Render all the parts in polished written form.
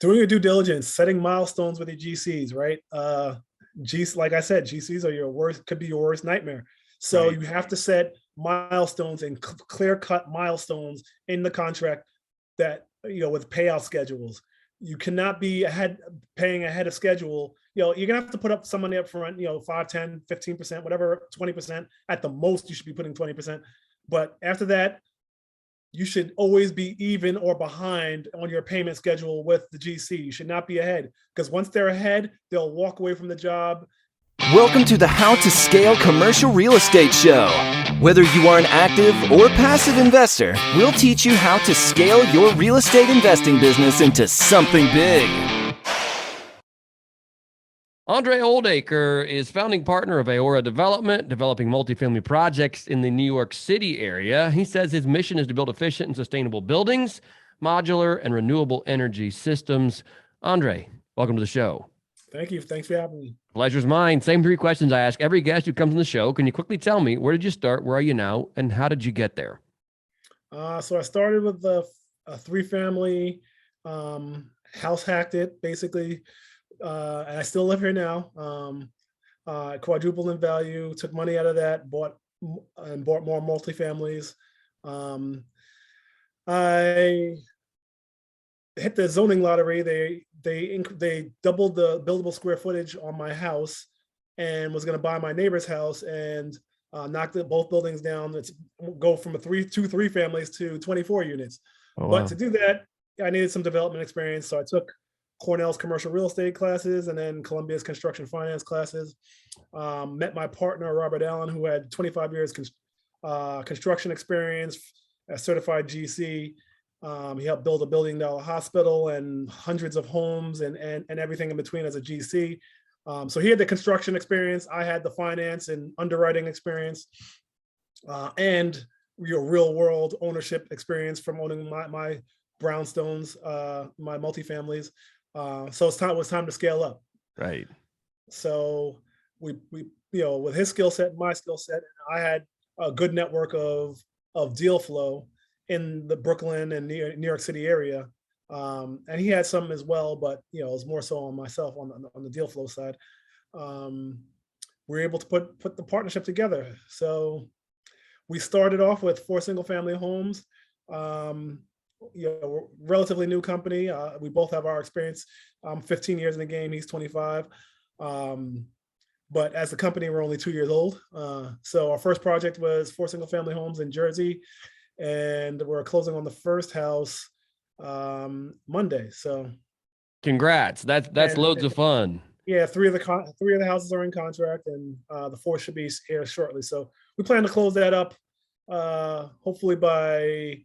doing your due diligence, setting milestones with your GCs, right? Like I said, GCs are your worst, could be your worst nightmare. So Right. you have to set milestones and clear cut milestones in the contract that, with payout schedules. You cannot be paying ahead of schedule. You're gonna have to put up some money up front, 5, 10, 15%, whatever, 20%. At the most, you should be putting 20%. But after that, you should always be even or behind on your payment schedule with the GC. You should not be ahead, because once they're ahead, they'll walk away from the job. Welcome to the How to Scale Commercial Real Estate Show. Whether you are an active or passive investor, we'll teach you how to scale your real estate investing business into something big. Andre Oldacre is founding partner of Aora Development, developing multifamily projects in the New York City area. He says his mission is to build efficient and sustainable buildings, modular and renewable energy systems. Andre, welcome to the show. Thank you. Thanks for having me. Pleasure's mine. Same 3 questions I ask every guest who comes on the show. Can you quickly tell me, where did you start? Where are you now? And how did you get there? So I started with a 3-family, house hacked it, basically. And I still live here now. Quadrupled in value, took money out of that, bought more multifamilies. I hit the zoning lottery. They doubled the buildable square footage on my house, and was going to buy my neighbor's house and knock both buildings down. Let's go from 3 families to 24 units. Oh, wow. But to do that, I needed some development experience, so I took Cornell's commercial real estate classes and then Columbia's construction finance classes. Met my partner, Robert Allen, who had 25 years construction experience, a certified GC. He helped build a $1 billion hospital and hundreds of homes and everything in between as a GC. So he had the construction experience. I had the finance and underwriting experience, and real world ownership experience from owning my brownstones, my multifamilies. So it was time to scale up. Right. So we with his skill set, my skill set, I had a good network of deal flow in the Brooklyn and New York City area. And he had some as well, but it was more so on myself on the deal flow side. We were able to put the partnership together. So we started off with 4 single-family homes. We're relatively new company. We both have our experience. I'm 15 years in the game. He's 25. But as a company, we're only 2 years old. So our first project was 4 single-family homes in Jersey, and we're closing on the first house Monday. So congrats. That's loads of fun. Yeah, 3 of the houses are in contract, and the 4th should be here shortly. So we plan to close that up hopefully by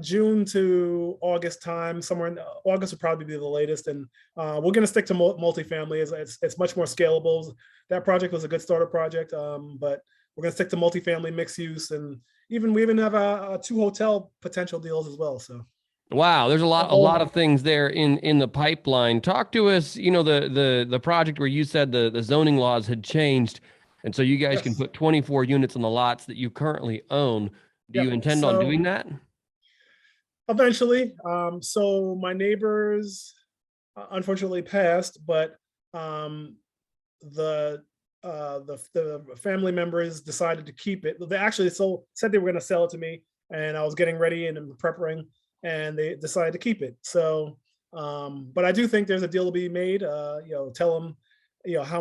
June to August time. Somewhere in August would probably be the latest, and we're going to stick to multifamily. It's much more scalable. That project was a good starter project, but we're going to stick to multifamily, mixed use, and we even have a 2 hotel potential deals as well. So wow, there's a lot of things there in the pipeline. Talk to us. The project where you said the zoning laws had changed, and so you guys Yes. can put 24 units on the lots that you currently own. Do you intend on doing that? Eventually. So my neighbors unfortunately passed, but the family members decided to keep it. They actually said they were going to sell it to me, and I was getting ready and preparing, and they decided to keep it. So, but I do think there's a deal to be made. Tell them, how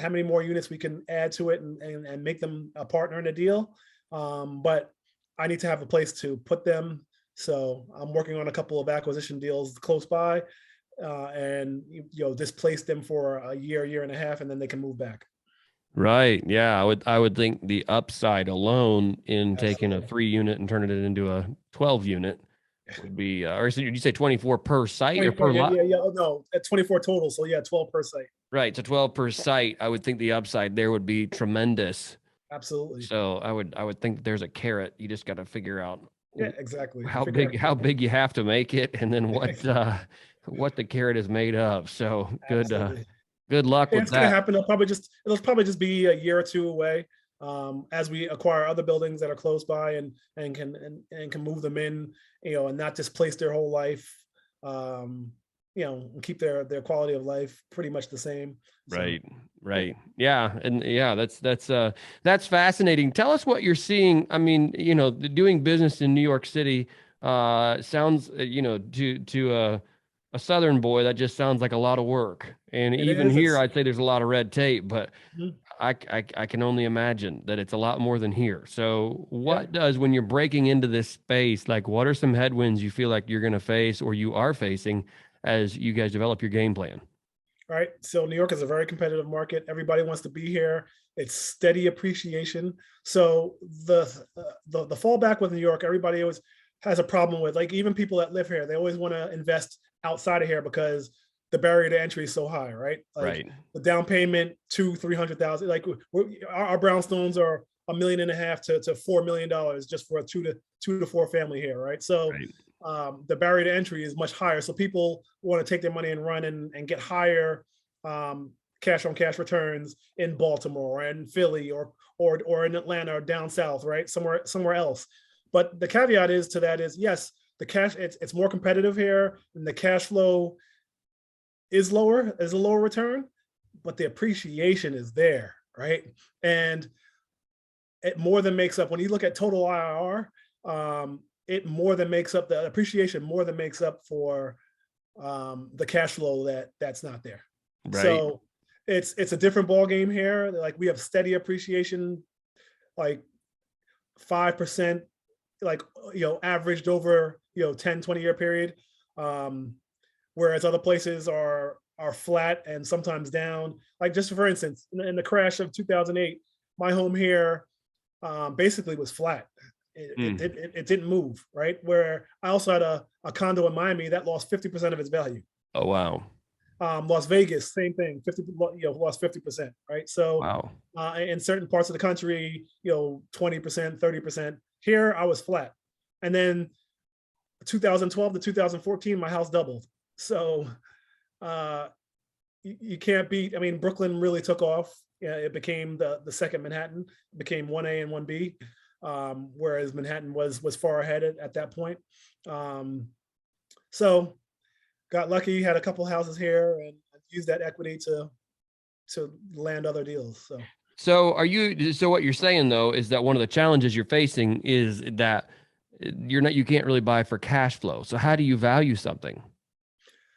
many more units we can add to it and make them a partner in a deal. But I need to have a place to put them. So I'm working on a couple of acquisition deals close by, and displace them for a year and a half, and then they can move back. Right. Yeah. I would think the upside alone in taking a Absolutely. 3 unit and turning it into a 12 unit would be, or so did you say 24 per site or per 24, lot? yeah. Oh, no, at 24 total. So yeah, 12 per site. Right. So 12 per site. I would think the upside there would be tremendous. Absolutely. So I would think that there's a carrot. You just got to figure out Yeah, exactly. how big you have to make it, and then what the carrot is made of. So good. Absolutely. Good luck with It's going to that. happen. It'll probably just be a year or 2 away, as we acquire other buildings that are close by and can move them in, and not displace their whole life. and keep their quality of life pretty much the same. So, Right. Yeah. And yeah, that's fascinating. Tell us what you're seeing. I mean, doing business in New York City, sounds, to a Southern boy, that just sounds like a lot of work. And it even is. here, I'd say there's a lot of red tape, but Mhm. I can only imagine that it's a lot more than here. So Yeah. when you're breaking into this space, like what are some headwinds you feel like you're going to face or you are facing as you guys develop your game plan? Right. So New York is a very competitive market. Everybody wants to be here. It's steady appreciation. So the fallback with New York, everybody always has a problem with, like, even people that live here, they always want to invest outside of here because the barrier to entry is so high, right? Like Right. the down payment, 200,000-300,000. Like our brownstones are $1.5 million to $4 million just for a two to four family here, right? So Right. the barrier to entry is much higher. So people want to take their money and run and get higher cash on cash returns in Baltimore and Philly or in Atlanta or down south, right? Somewhere else. But the caveat is to that is, yes, the cash, it's more competitive here, and the cash flow is a lower return, but the appreciation is there, right? And it more than makes up when you look at total IRR. It more than makes up the appreciation, more than makes up for the cash flow that's not there. Right. So it's a different ball game here. Like we have steady appreciation, like 5%, like averaged over 10-20 year period. Whereas other places are flat and sometimes down. Like, just for instance, in the crash of 2008, my home here basically was flat. Mm. It didn't move, right? Where I also had a condo in Miami that lost 50% of its value. Oh, wow. Las Vegas, same thing, lost 50%, right? So Wow. in certain parts of the country, 20%, 30%. Here, I was flat. And then 2012 to 2014, my house doubled. So you can't beat. I mean, Brooklyn really took off. Yeah, it became the second Manhattan. It became 1A and 1B, whereas Manhattan was far ahead at that point. So got lucky, had a couple houses here, and used that equity to land other deals. So what you're saying though is that one of the challenges you're facing is that you can't really buy for cash flow. So how do you value something?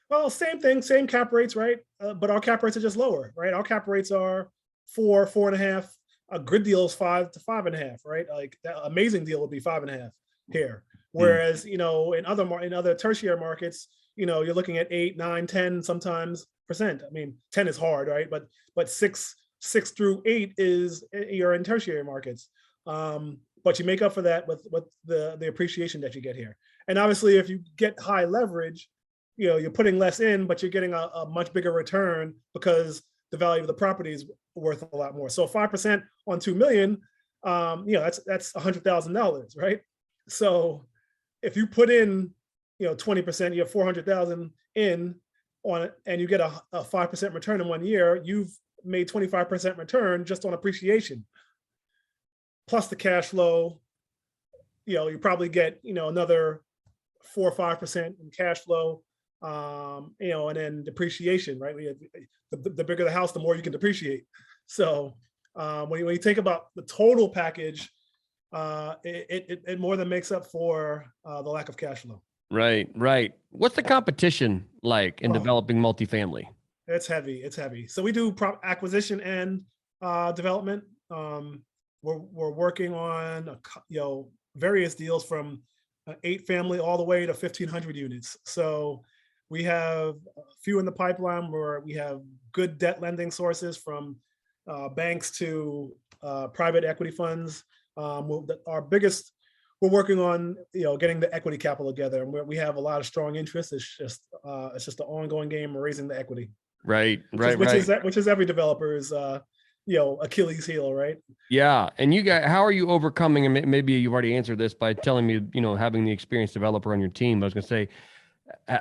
Well, same thing, same cap rates, right? But our cap rates are just lower, right? Our cap rates are 4.5. A good deal is 5 to 5.5, right? Like that amazing deal would be 5.5 here. Whereas, in other tertiary markets, you're looking at 8, 9, 10 sometimes percent. I mean, 10 is hard, right? But 6 through 8 is you're in tertiary markets. But you make up for that with the appreciation that you get here. And obviously, if you get high leverage, you're putting less in, but you're getting a much bigger return because the value of the property is worth a lot more. So 5% on 2 million, that's $100,000, right? So if you put in, 20%, you have 400,000 in on it, and you get a 5% return in 1 year, you've made 25% return just on appreciation. Plus the cash flow, you probably get, another 4 or 5% in cash flow. And then depreciation, right? The bigger the house, the more you can depreciate. So when you think about the total package, it more than makes up for the lack of cash flow. Right. What's the competition like in developing multifamily? It's heavy. So we do acquisition and development. We're working on various deals from 8 family all the way to 1,500 units. So we have a few in the pipeline where we have good debt lending sources from banks to private equity funds. We're working on getting the equity capital together, and we have a lot of strong interest. It's just an ongoing game of raising the equity. Right. Which is every developer's Achilles heel, right? Yeah. And you guys, how are you overcoming? And maybe you've already answered this by telling me, having the experienced developer on your team. I was going to say,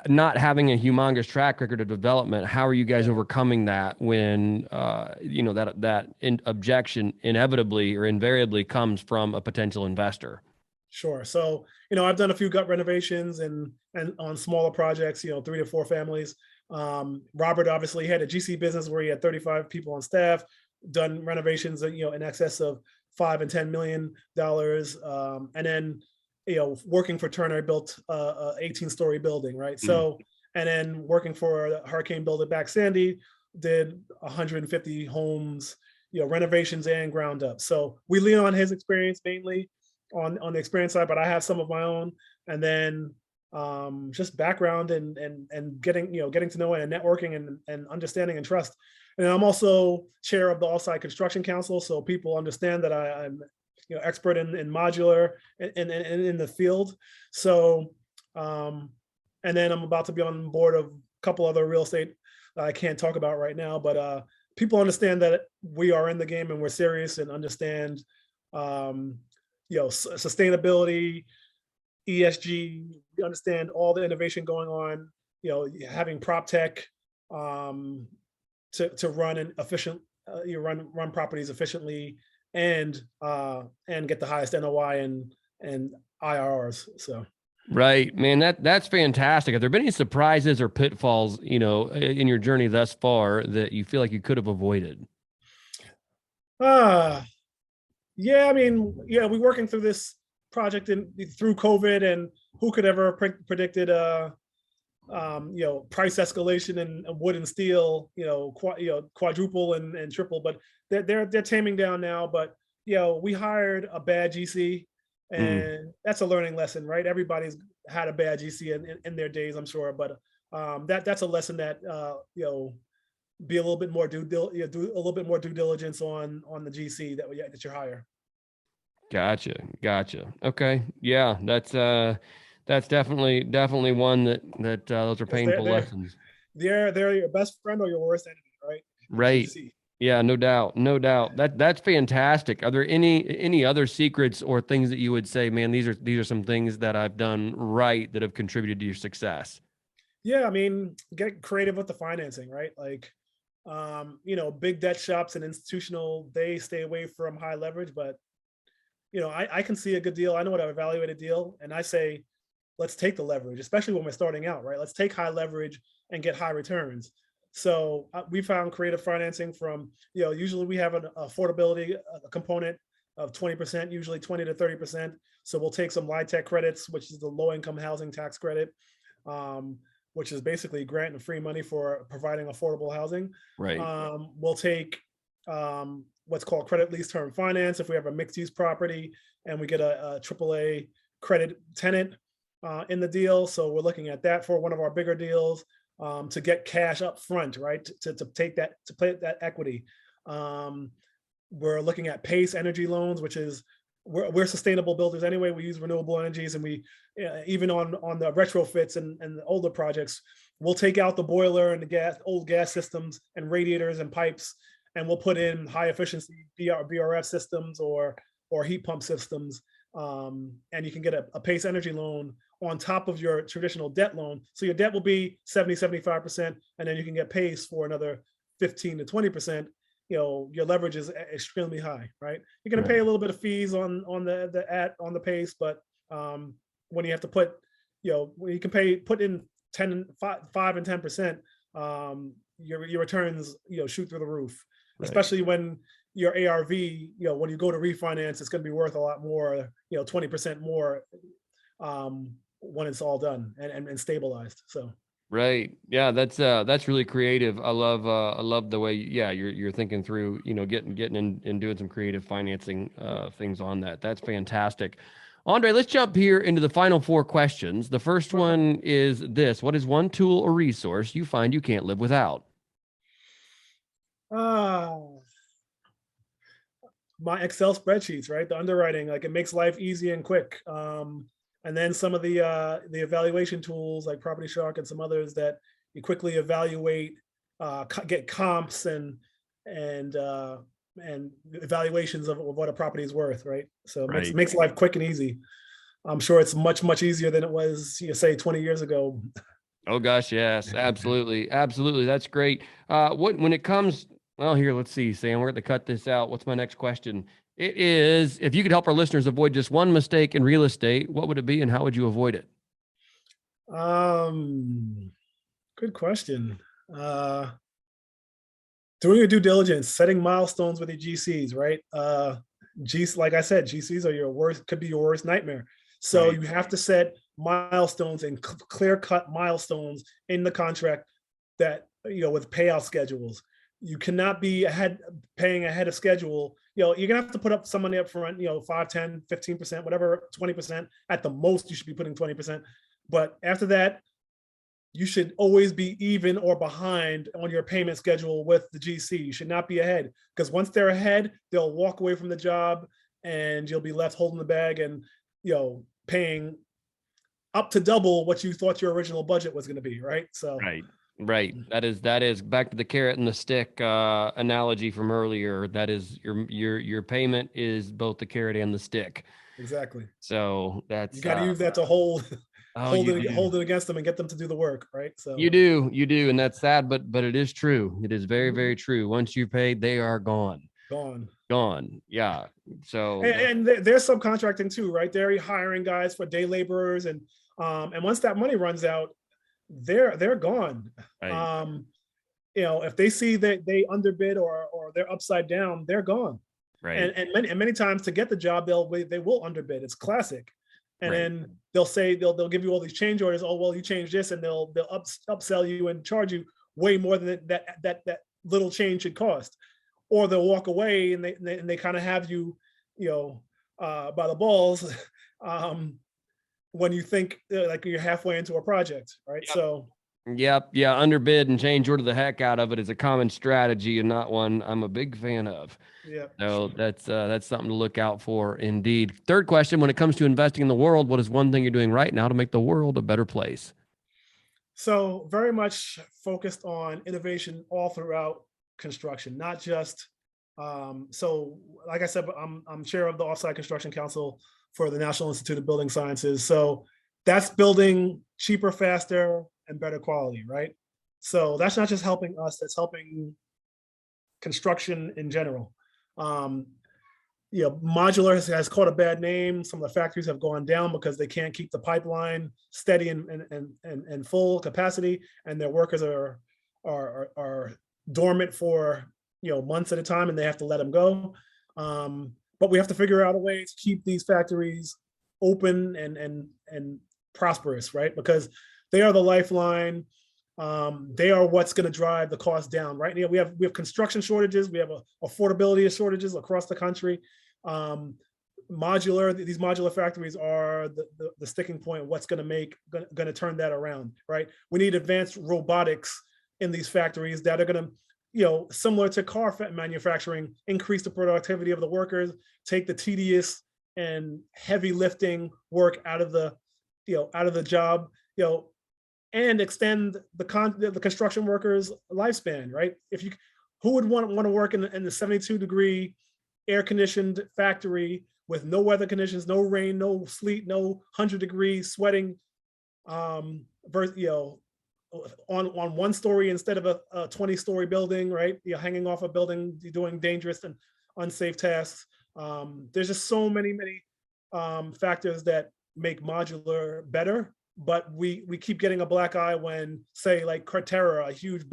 not having a humongous track record of development, how are you guys overcoming that when that objection inevitably or invariably comes from a potential investor? Sure. So, I've done a few gut renovations and on smaller projects, 3 to 4 families. Robert obviously had a GC business where he had 35 people on staff, done renovations, in excess of $5 and $10 million. And then, working for Turner, built a 18-story building, right? So, and then working for Hurricane Build It Back Sandy, did 150 homes, renovations and ground up. So we lean on his experience mainly on the experience side, but I have some of my own, and then just background and getting to know and networking and understanding and trust. And I'm also chair of the Offsite Construction Council, so people understand that I'm expert in modular and in the field. So and then I'm about to be on board of a couple other real estate that I can't talk about right now, but people understand that we are in the game and we're serious and understand sustainability, ESG. We understand all the innovation going on. Having prop tech to run an efficient, run properties efficiently and get the highest NOI and IRRs. So. Right, man, that's fantastic. Have there been any surprises or pitfalls, in your journey thus far that you feel like you could have avoided? Yeah, I mean, we're working through this project through COVID, and who could ever predicted price escalation in wood and steel, quadruple and triple, but they're taming down now. But we hired a bad GC, and that's a learning lesson, right? Everybody's had a bad GC in their days, I'm sure, but that's a lesson that be a little bit more do a little bit more due diligence on the GC that you hire. Gotcha. Okay, yeah, that's definitely one that those are painful lessons. They're your best friend or your worst enemy, right? Right. GC. Yeah, no doubt. That's fantastic. Are there any other secrets or things that you would say, man, these are some things that I've done right that have contributed to your success? Yeah, I mean, get creative with the financing, right? Like, big debt shops and institutional, they stay away from high leverage, but I can see a good deal. I know what I evaluate a deal, and I say, let's take the leverage, especially when we're starting out, right? Let's take high leverage and get high returns. So we found creative financing from, usually we have an affordability component of 20%, usually 20 to 30%. So we'll take some LIHTC credits, which is the low income housing tax credit, which is basically grant and free money for providing affordable housing. Right. We'll take what's called credit lease term finance if we have a mixed use property and we get a AAA credit tenant in the deal. So we're looking at that for one of our bigger deals. To get cash up front, right? To take that, to play that equity. We're looking at PACE energy loans, which is, we're sustainable builders anyway. We use renewable energies, and we, even on the retrofits and the older projects, we'll take out the boiler and the old gas systems and radiators and pipes, and we'll put in high efficiency BRF systems or heat pump systems. And you can get a PACE energy loan on top of your traditional debt loan. So your debt will be 70-75%, and then you can get PACE for another 15 to 20%. Your leverage is extremely high, right? You're going to pay a little bit of fees on the PACE, but when you have to put, when you can put in 5 and 10%, your returns, shoot through the roof, especially when your ARV, when you go to refinance, it's going to be worth a lot more, 20% more when it's all done and stabilized. So. Right. Yeah. That's really creative. I love the way, you're thinking through, getting in and doing some creative financing things on that. That's fantastic. Andre, let's jump here into the final 4 questions. The first one is this: what is one tool or resource you find you can't live without? My Excel spreadsheets, right? The underwriting, like, it makes life easy and quick. And then some of the evaluation tools like Property Shark and some others that you quickly evaluate, get comps and evaluations of what a property is worth, right? So it makes life quick and easy. I'm sure it's much easier than it was, say 20 years ago. Oh gosh, yes, absolutely. That's great. When it comes, well, here, let's see, Sam, we're going to cut this out. What's my next question? It is, if you could help our listeners avoid just one mistake in real estate, what would it be and how would you avoid it? Good question. Doing your due diligence, setting milestones with your GCs, right? Like I said, GCs are could be your worst nightmare. So Right. you have to set milestones and clear-cut milestones in the contract that, with payout schedules. You cannot be paying ahead of schedule. You're gonna have to put up some money up front, 5, 10, 15%, whatever, 20%. At the most, you should be putting 20%. But after that, you should always be even or behind on your payment schedule with the GC. You should not be ahead, because once they're ahead, they'll walk away from the job and you'll be left holding the bag and, paying up to double what you thought your original budget was going to be. Right. So, Right. That is back to the carrot and the stick analogy from earlier. That is your payment is both the carrot and the stick. exactly. So that's, You got to use that to hold you it against them and get them to do the work. Right. So do. You do. And that's sad, but it is true. It is very, very true. Once you're paid, they are gone. Gone. Yeah. So, and they're subcontracting too, right? They're hiring guys for day laborers, and once that money runs out, they're gone. right. If they see that they underbid or they're upside down, they're gone. Right. And many times to get the job, they will underbid. It's classic. And Right. then they'll say they'll give you all these change orders. Oh, well, you changed this, and they'll upsell you and charge you way more than that little change should cost. Or they'll walk away and they kind of have you, by the balls, when you think like you're halfway into a project, right? Yep. So. Yep. Yeah. Underbid and change order the heck out of it is a common strategy and not one I'm a big fan of. Yeah. So that's something to look out for indeed. Third question, when it comes to investing in the world, what is one thing you're doing right now to make the world a better place? So very much focused on innovation all throughout construction, not just, so like I said, I'm chair of the Offsite Construction Council for the National Institute of Building Sciences. So that's building cheaper, faster, and better quality, right? So that's not just helping us, that's helping construction in general. Modular has caught a bad name. Some of the factories have gone down because they can't keep the pipeline steady and full capacity, and their workers are dormant for months at a time, and they have to let them go. But we have to figure out a way to keep these factories open and prosperous, right? Because they are the lifeline. They are what's going to drive the cost down, right? We have construction shortages, we have affordability shortages across the country. These modular factories are the sticking point. What's going to turn that around, right? We need advanced robotics in these factories that are going to, similar to car manufacturing, increase the productivity of the workers, take the tedious and heavy lifting work out of the job, and extend the construction workers' lifespan, right? Who would want to work in the 72-degree air-conditioned factory with no weather conditions, no rain, no sleet, no 100-degree sweating, on one story instead of a 20-story building, right? Hanging off a building, doing dangerous and unsafe tasks. There's just so many factors that make modular better. But we keep getting a black eye when, say, like Craterra, a huge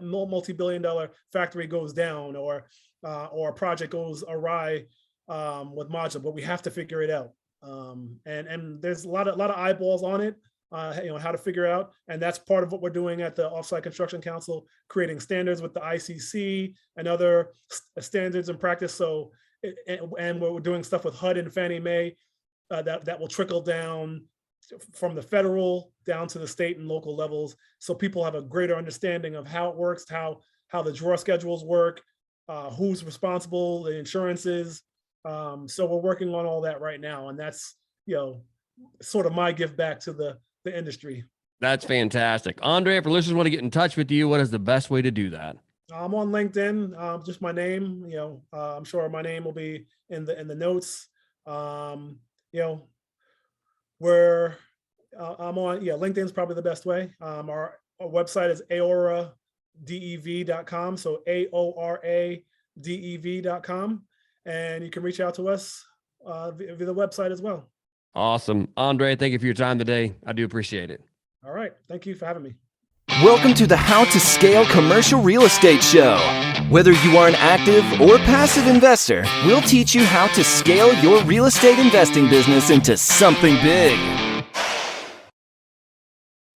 multi-billion-dollar factory goes down, or a project goes awry with modular. But we have to figure it out, and there's a lot of eyeballs on it. How to figure it out, and that's part of what we're doing at the Offsite Construction Council, creating standards with the ICC and other standards and practice. So, and we're doing stuff with HUD and Fannie Mae that will trickle down from the federal down to the state and local levels, so people have a greater understanding of how it works, how the draw schedules work, who's responsible, the insurances. So we're working on all that right now, and that's sort of my give back to the industry. That's fantastic. Andre, if our listeners want to get in touch with you, what is the best way to do that? I'm on LinkedIn, just my name. I'm sure my name will be in the notes. Where I'm on, LinkedIn's probably the best way. Our website is aoradev.com, so AORADEV.com. and you can reach out to us via the website as well. Awesome. Andre, thank you for your time today. I do appreciate it. All right. Thank you for having me. Welcome to the How to Scale Commercial Real Estate Show. Whether you are an active or passive investor, we'll teach you how to scale your real estate investing business into something big.